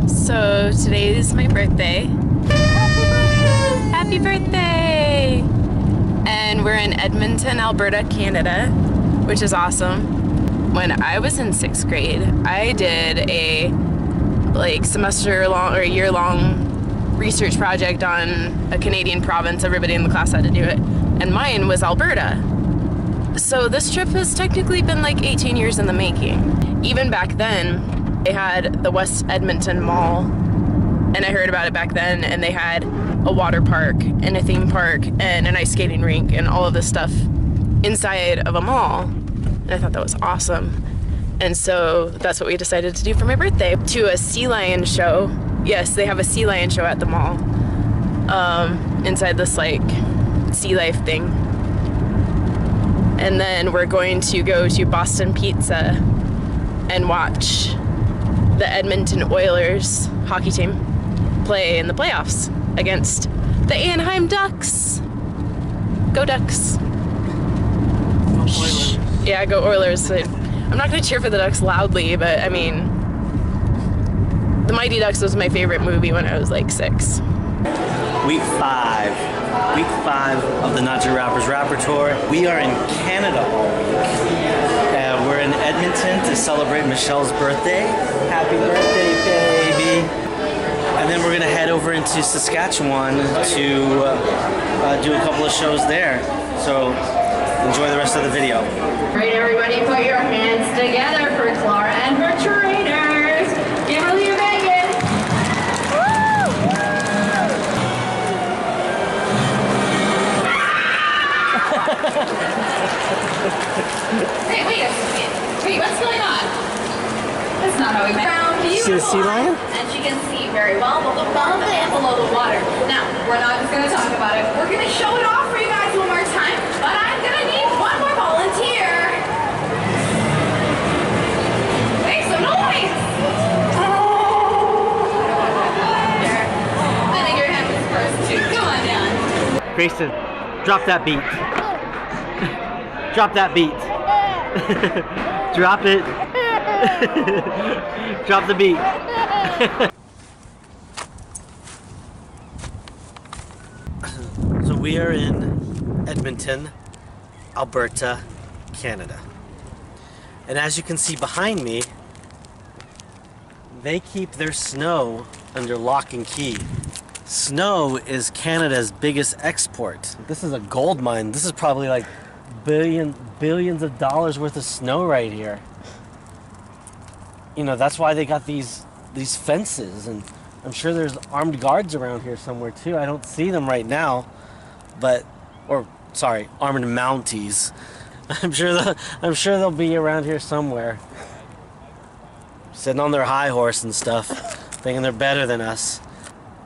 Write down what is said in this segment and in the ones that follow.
So today is my birthday. Happy birthday! And we're in Edmonton, Alberta, Canada, which is awesome. When I was in 6th grade, I did a semester-long or year-long research project on a Canadian province. Everybody in the class had to do it. And mine was Alberta. So this trip has technically been like 18 years in the making. Even back then, they had the West Edmonton Mall, and I heard about it back then, and they had a water park and a theme park and an ice skating rink and all of this stuff inside of a mall. And I thought that was awesome. And so that's what we decided to do for my birthday. To a sea lion show. Yes, they have a sea lion show at the mall. Inside this like sea life thing. And then we're going to go to Boston Pizza and watch the Edmonton Oilers hockey team play in the playoffs against the Anaheim Ducks. Go Ducks. Go Oilers. Yeah, go Oilers. I'm not going to cheer for the Ducks loudly, but I mean, The Mighty Ducks was my favorite movie when I was like 6. Week 5. Week 5 of the Not Your Rappers Rapper Tour. We are in Canada all week. We're in Edmonton to celebrate Michelle's birthday. Happy birthday, baby. And then we're gonna head over into Saskatchewan to do a couple of shows there. So enjoy the rest of the video. Right, everybody, put your hands together for Clara and her trainers. Kimberly and Megan. Hey, wait a second. Wait, what's going on? That's not how we met. See the sea lion? And she can see very well both above and below the water. Now, we're not just going to talk about it. We're going to show it off for you guys one more time, but I'm going to need one more volunteer. Make some noise! There. I think your hand was first, too. Come on down. Grayson, drop that beat. Drop that beat. Drop it. Drop the beat. So we are in Edmonton, Alberta, Canada. And as you can see behind me, they keep their snow under lock and key. Snow is Canada's biggest export. This is a gold mine. This is probably like billions of dollars worth of snow right here. You know, that's why they got these fences, and I'm sure there's armed guards around here somewhere too. I don't see them right now, but armed Mounties. I'm sure they'll be around here somewhere, sitting on their high horse and stuff, thinking they're better than us.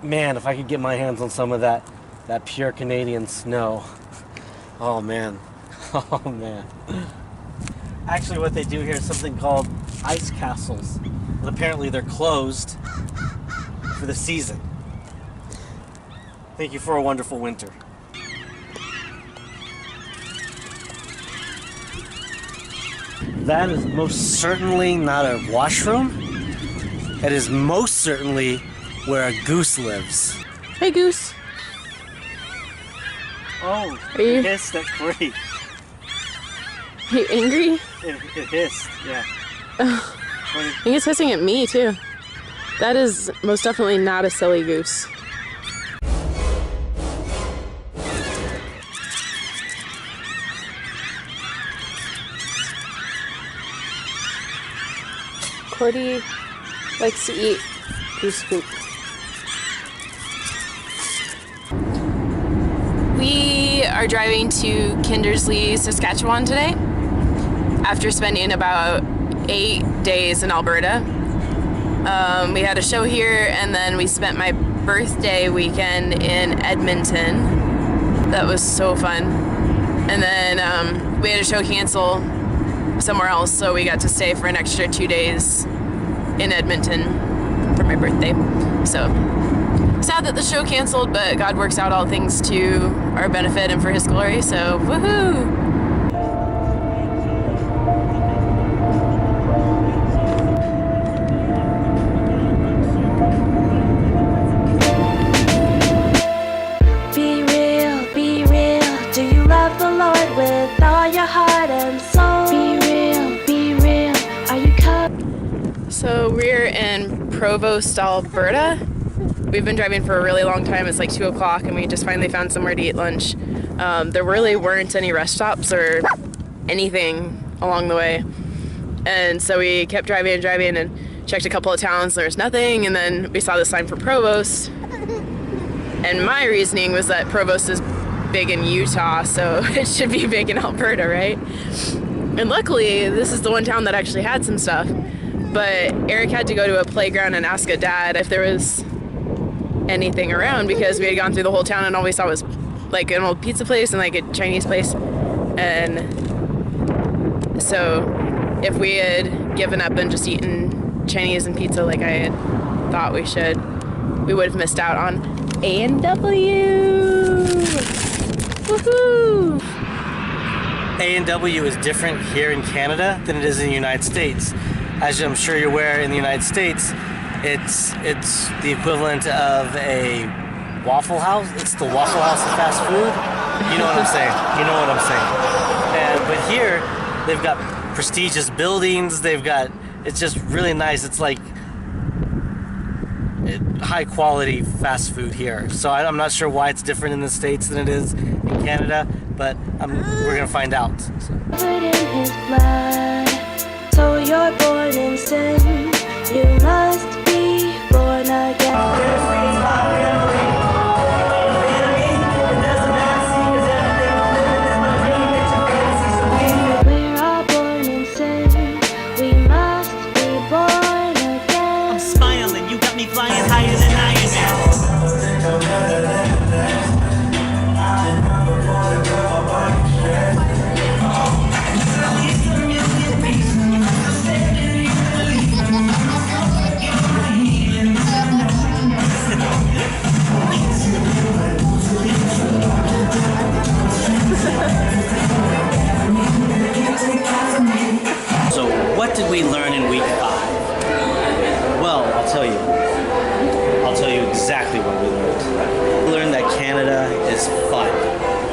Man, if I could get my hands on some of that pure Canadian snow. Oh man. Oh man. Actually, what they do here is something called ice castles. But apparently they're closed for the season. Thank you for a wonderful winter. That is most certainly not a washroom. It is most certainly where a goose lives. Hey, Goose. Oh, Are you- it hissed at Corey. Are you angry? It hissed, yeah. I think it's hissing at me, too. That is most definitely not a silly goose. Cordy likes to eat goose poop. We are driving to Kindersley, Saskatchewan today after spending about 8 days in Alberta. We had a show here, and then we spent my birthday weekend in Edmonton. That was so fun. And then we had a show cancel somewhere else, so we got to stay for an extra 2 days in Edmonton for my birthday. So sad that the show canceled, but God works out all things to our benefit and for His glory, so woohoo! Provost, Alberta. We've been driving for a really long time. It's like 2 o'clock and we just finally found somewhere to eat lunch. There really weren't any rest stops or anything along the way. And so we kept driving and driving and checked a couple of towns. There was nothing. And then we saw the sign for Provost. And my reasoning was that Provost is big in Utah, so it should be big in Alberta, right? And luckily, this is the one town that actually had some stuff. But Erik had to go to a playground and ask a dad if there was anything around because we had gone through the whole town and all we saw was like an old pizza place and like a Chinese place. And so if we had given up and just eaten Chinese and pizza like I had thought we should, we would have missed out on A&W. Woohoo! A&W is different here in Canada than it is in the United States. As I'm sure you're aware, in the United States, it's the equivalent of a Waffle House. It's the Waffle House of fast food. You know what I'm saying? You know what I'm saying. But here, they've got prestigious buildings. It's just really nice. It's like high quality fast food here. So I'm not sure why it's different in the States than it is in Canada, but we're gonna find out. In his blood, so you're born in sin. You must be born again. We're all born in sin. We must be born again. I'm smiling, you got me flying higher than Iron So what did we learn in week 5? Well, I'll tell you exactly what we learned. We learned that Canada is fun.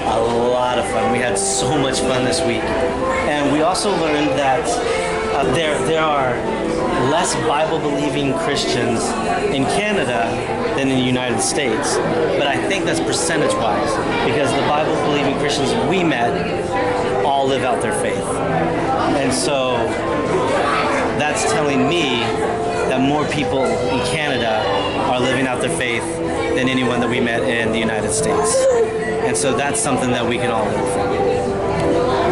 A lot of fun. We had so much fun this week. And we also learned that there are less Bible-believing Christians in Canada than in the United States. But I think that's percentage-wise, because the Bible-believing Christians we met all live out their faith. And so that's telling me that more people in Canada are living out their faith than anyone that we met in the United States. And so that's something that we can all learn from.